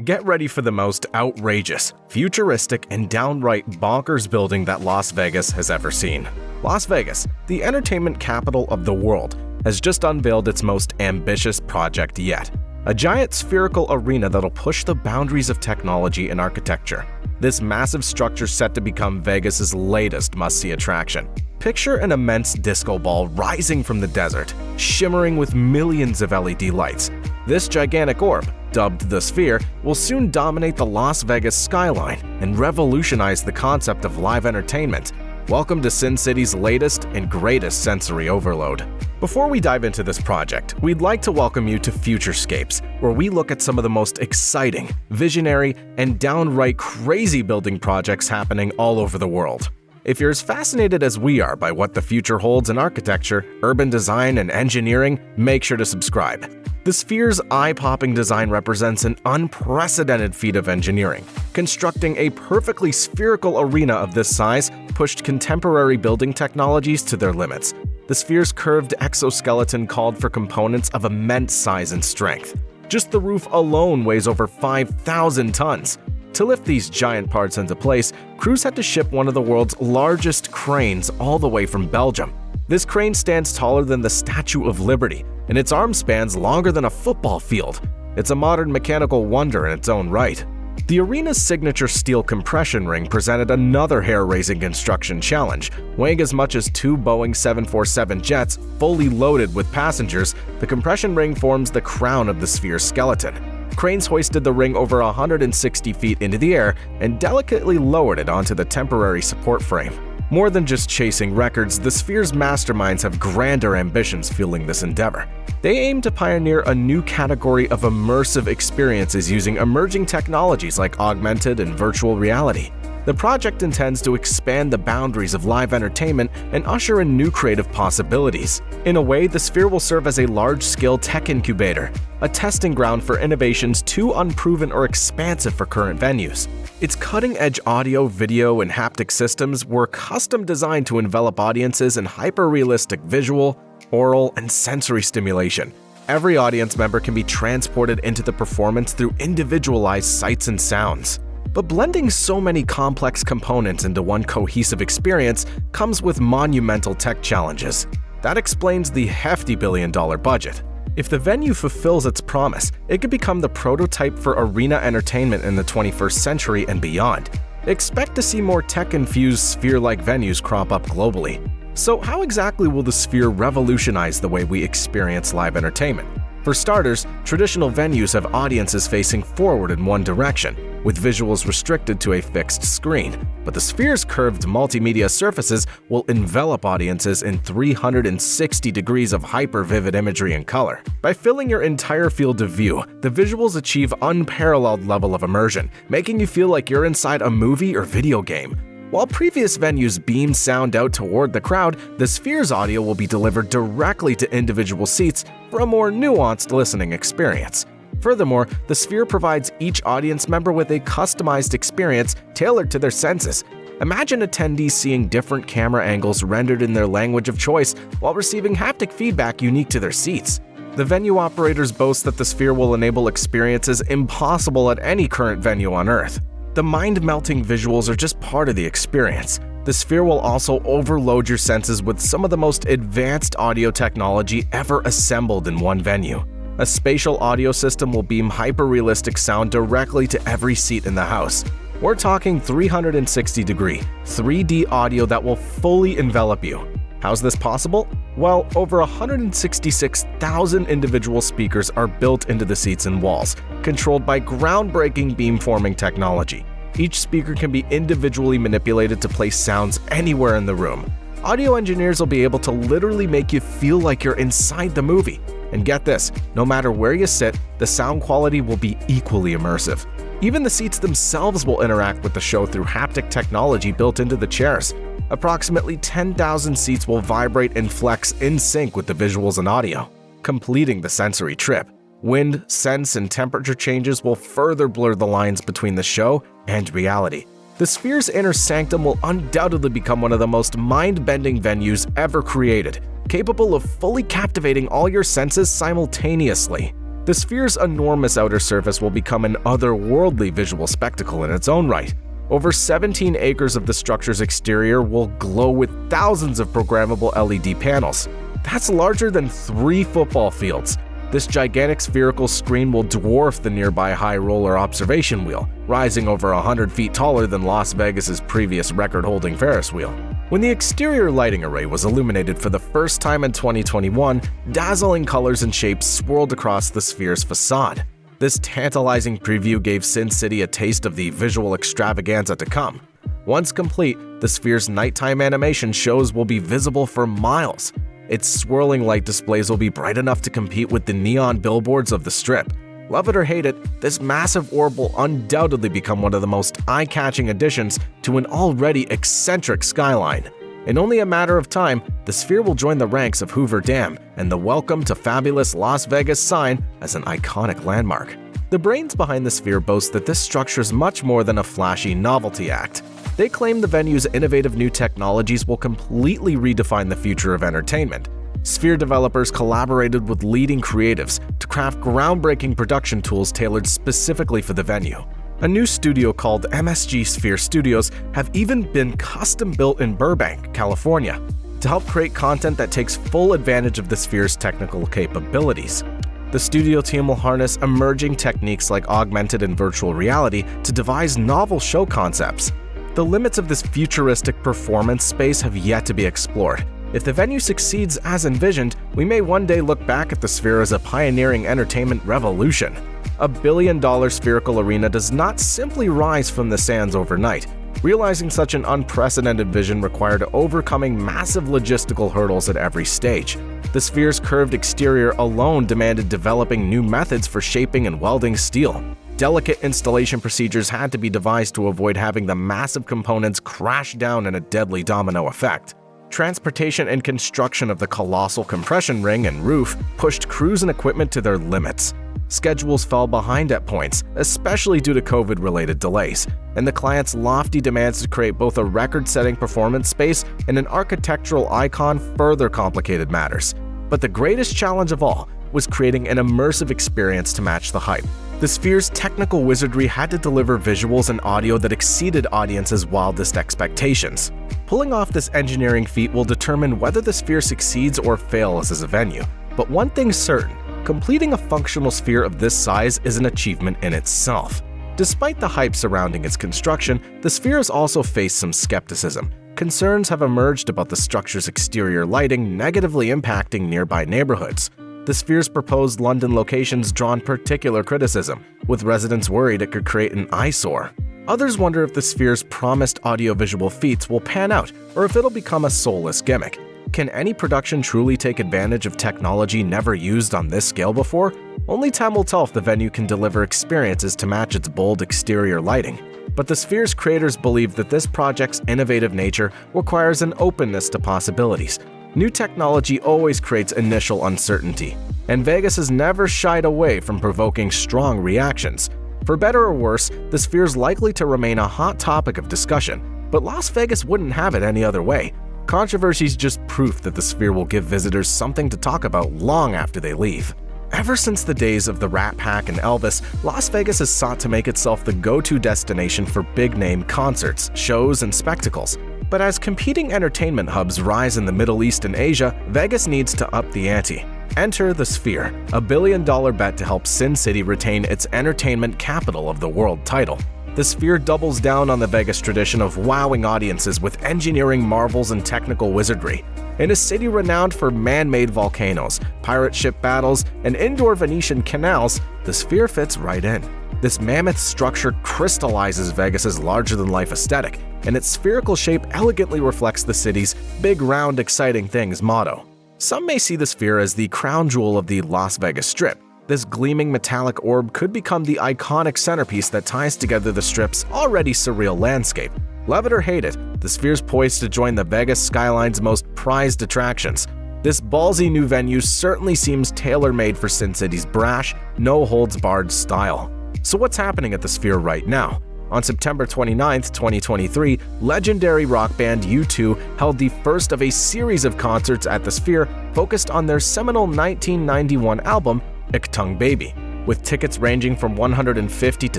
Get ready for the most outrageous, futuristic, and downright bonkers building that Las Vegas has ever seen. Las Vegas, the entertainment capital of the world, has just unveiled its most ambitious project yet. A giant spherical arena that'll push the boundaries of technology and architecture. This massive structure set to become Vegas's latest must-see attraction. Picture an immense disco ball rising from the desert, shimmering with millions of LED lights. This gigantic orb, dubbed the Sphere, will soon dominate the Las Vegas skyline and revolutionize the concept of live entertainment. Welcome to Sin City's latest and greatest sensory overload. Before we dive into this project, we'd like to welcome you to Futurescapes, where we look at some of the most exciting, visionary, and downright crazy building projects happening all over the world. If you're as fascinated as we are by what the future holds in architecture, urban design, and engineering, make sure to subscribe. The Sphere's eye-popping design represents an unprecedented feat of engineering. Constructing a perfectly spherical arena of this size pushed contemporary building technologies to their limits. The Sphere's curved exoskeleton called for components of immense size and strength. Just the roof alone weighs over 5,000 tons. To lift these giant parts into place, crews had to ship one of the world's largest cranes all the way from Belgium. This crane stands taller than the Statue of Liberty, and its arm spans longer than a football field. It's a modern mechanical wonder in its own right. The arena's signature steel compression ring presented another hair-raising construction challenge. Weighing as much as 2 Boeing 747 jets fully loaded with passengers, the compression ring forms the crown of the Sphere's skeleton. Cranes hoisted the ring over 160 feet into the air and delicately lowered it onto the temporary support frame. More than just chasing records, the Sphere's masterminds have grander ambitions fueling this endeavor. They aim to pioneer a new category of immersive experiences using emerging technologies like augmented and virtual reality. The project intends to expand the boundaries of live entertainment and usher in new creative possibilities. In a way, the Sphere will serve as a large-scale tech incubator, a testing ground for innovations too unproven or expansive for current venues. Its cutting-edge audio, video, and haptic systems were custom designed to envelop audiences in hyper-realistic visual, oral, and sensory stimulation. Every audience member can be transported into the performance through individualized sights and sounds. But blending so many complex components into one cohesive experience comes with monumental tech challenges. That explains the hefty billion-dollar budget. If the venue fulfills its promise, it could become the prototype for arena entertainment in the 21st century and beyond. Expect to see more tech-infused Sphere-like venues crop up globally. So how exactly will the Sphere revolutionize the way we experience live entertainment? For starters, traditional venues have audiences facing forward in one direction, with visuals restricted to a fixed screen. But the Sphere's curved multimedia surfaces will envelop audiences in 360 degrees of hyper-vivid imagery and color. By filling your entire field of view, the visuals achieve unparalleled level of immersion, making you feel like you're inside a movie or video game. While previous venues beam sound out toward the crowd, the Sphere's audio will be delivered directly to individual seats for a more nuanced listening experience. Furthermore, the Sphere provides each audience member with a customized experience tailored to their senses. Imagine attendees seeing different camera angles rendered in their language of choice while receiving haptic feedback unique to their seats. The venue operators boast that the Sphere will enable experiences impossible at any current venue on Earth. The mind-melting visuals are just part of the experience. The Sphere will also overload your senses with some of the most advanced audio technology ever assembled in one venue. A spatial audio system will beam hyper-realistic sound directly to every seat in the house. We're talking 360-degree, 3D audio that will fully envelop you. How's this possible? Well, over 166,000 individual speakers are built into the seats and walls, controlled by groundbreaking beamforming technology. Each speaker can be individually manipulated to place sounds anywhere in the room. Audio engineers will be able to literally make you feel like you're inside the movie. And get this, no matter where you sit, the sound quality will be equally immersive. Even the seats themselves will interact with the show through haptic technology built into the chairs. Approximately 10,000 seats will vibrate and flex in sync with the visuals and audio, completing the sensory trip. Wind, sense, and temperature changes will further blur the lines between the show and reality. The Sphere's inner sanctum will undoubtedly become one of the most mind-bending venues ever created, capable of fully captivating all your senses simultaneously. The Sphere's enormous outer surface will become an otherworldly visual spectacle in its own right. Over 17 acres of the structure's exterior will glow with thousands of programmable LED panels. That's larger than 3 football fields. This gigantic spherical screen will dwarf the nearby high roller observation wheel, rising over 100 feet taller than Las Vegas's previous record-holding Ferris wheel. When the exterior lighting array was illuminated for the first time in 2021, dazzling colors and shapes swirled across the Sphere's facade. This tantalizing preview gave Sin City a taste of the visual extravaganza to come. Once complete, the Sphere's nighttime animation shows will be visible for miles. Its swirling light displays will be bright enough to compete with the neon billboards of the Strip. Love it or hate it, this massive orb will undoubtedly become one of the most eye-catching additions to an already eccentric skyline. In only a matter of time, the Sphere will join the ranks of Hoover Dam and the Welcome to Fabulous Las Vegas sign as an iconic landmark. The brains behind the Sphere boast that this structure is much more than a flashy novelty act. They claim the venue's innovative new technologies will completely redefine the future of entertainment. Sphere developers collaborated with leading creatives to craft groundbreaking production tools tailored specifically for the venue. A new studio called MSG Sphere Studios have even been custom-built in Burbank, California, to help create content that takes full advantage of the Sphere's technical capabilities. The studio team will harness emerging techniques like augmented and virtual reality to devise novel show concepts. The limits of this futuristic performance space have yet to be explored. If the venue succeeds as envisioned, we may one day look back at the Sphere as a pioneering entertainment revolution. $1 billion spherical arena does not simply rise from the sands overnight. Realizing such an unprecedented vision required overcoming massive logistical hurdles at every stage. The Sphere's curved exterior alone demanded developing new methods for shaping and welding steel. Delicate installation procedures had to be devised to avoid having the massive components crash down in a deadly domino effect. Transportation and construction of the colossal compression ring and roof pushed crews and equipment to their limits. Schedules fell behind at points, especially due to COVID-related delays, and the client's lofty demands to create both a record-setting performance space and an architectural icon further complicated matters. But the greatest challenge of all was creating an immersive experience to match the hype. The Sphere's technical wizardry had to deliver visuals and audio that exceeded audiences' wildest expectations. Pulling off this engineering feat will determine whether the Sphere succeeds or fails as a venue. But one thing's certain, completing a functional Sphere of this size is an achievement in itself. Despite the hype surrounding its construction, the Sphere has also faced some skepticism. Concerns have emerged about the structure's exterior lighting negatively impacting nearby neighborhoods. The Sphere's proposed London locations drawn particular criticism, with residents worried it could create an eyesore. Others wonder if the Sphere's promised audiovisual feats will pan out or if it'll become a soulless gimmick. Can any production truly take advantage of technology never used on this scale before? Only time will tell if the venue can deliver experiences to match its bold exterior lighting. But the Sphere's creators believe that this project's innovative nature requires an openness to possibilities. New technology always creates initial uncertainty, and Vegas has never shied away from provoking strong reactions. For better or worse, the Sphere's likely to remain a hot topic of discussion, but Las Vegas wouldn't have it any other way. Controversy's just proof that the Sphere will give visitors something to talk about long after they leave. Ever since the days of the Rat Pack and Elvis, Las Vegas has sought to make itself the go-to destination for big-name concerts, shows, and spectacles. But as competing entertainment hubs rise in the Middle East and Asia, Vegas needs to up the ante. Enter the Sphere, a $1 billion bet to help Sin City retain its entertainment capital of the world title. The Sphere doubles down on the Vegas tradition of wowing audiences with engineering marvels and technical wizardry. In a city renowned for man-made volcanoes, pirate ship battles, and indoor Venetian canals, the Sphere fits right in. This mammoth structure crystallizes Vegas's larger-than-life aesthetic, and its spherical shape elegantly reflects the city's big, round, exciting things motto. Some may see the Sphere as the crown jewel of the Las Vegas Strip. This gleaming metallic orb could become the iconic centerpiece that ties together the Strip's already surreal landscape. Love it or hate it, the Sphere's poised to join the Vegas skyline's most prized attractions. This ballsy new venue certainly seems tailor-made for Sin City's brash, no-holds-barred style. So what's happening at the Sphere right now? On September 29, 2023, legendary rock band U2 held the first of a series of concerts at the Sphere focused on their seminal 1991 album, Iktung Baby. With tickets ranging from $150 to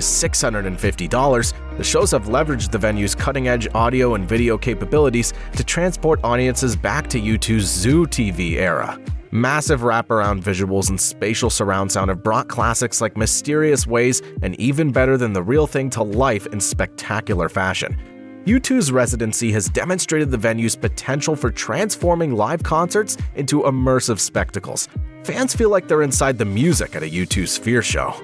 $650, the shows have leveraged the venue's cutting-edge audio and video capabilities to transport audiences back to U2's Zoo TV era. Massive wraparound visuals and spatial surround sound have brought classics like Mysterious Ways and Even Better Than the Real Thing to life in spectacular fashion. U2's residency has demonstrated the venue's potential for transforming live concerts into immersive spectacles. Fans feel like they're inside the music at a U2 Sphere show.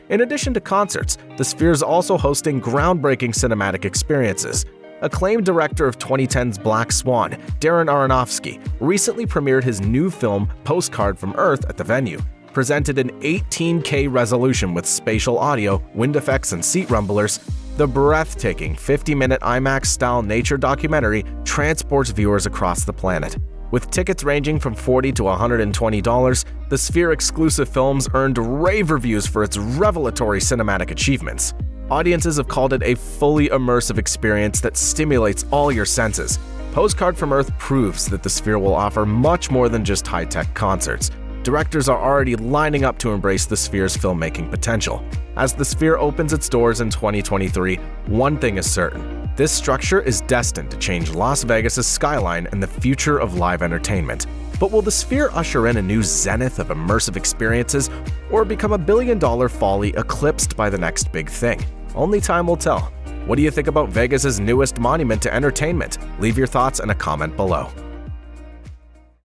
In addition to concerts, the Sphere is also hosting groundbreaking cinematic experiences. Acclaimed director of 2010's Black Swan, Darren Aronofsky, recently premiered his new film Postcard from Earth at the venue. Presented in 18K resolution with spatial audio, wind effects, and seat rumblers, the breathtaking 50-minute IMAX-style nature documentary transports viewers across the planet. With tickets ranging from $40 to $120, the Sphere-exclusive films earned rave reviews for its revelatory cinematic achievements. Audiences have called it a fully immersive experience that stimulates all your senses. Postcard from Earth proves that the Sphere will offer much more than just high-tech concerts. Directors are already lining up to embrace the Sphere's filmmaking potential. As the Sphere opens its doors in 2023, one thing is certain. This structure is destined to change Las Vegas's skyline and the future of live entertainment. But will the Sphere usher in a new zenith of immersive experiences or become a billion-dollar folly eclipsed by the next big thing? Only time will tell. What do you think about Vegas's newest monument to entertainment? Leave your thoughts in a comment below.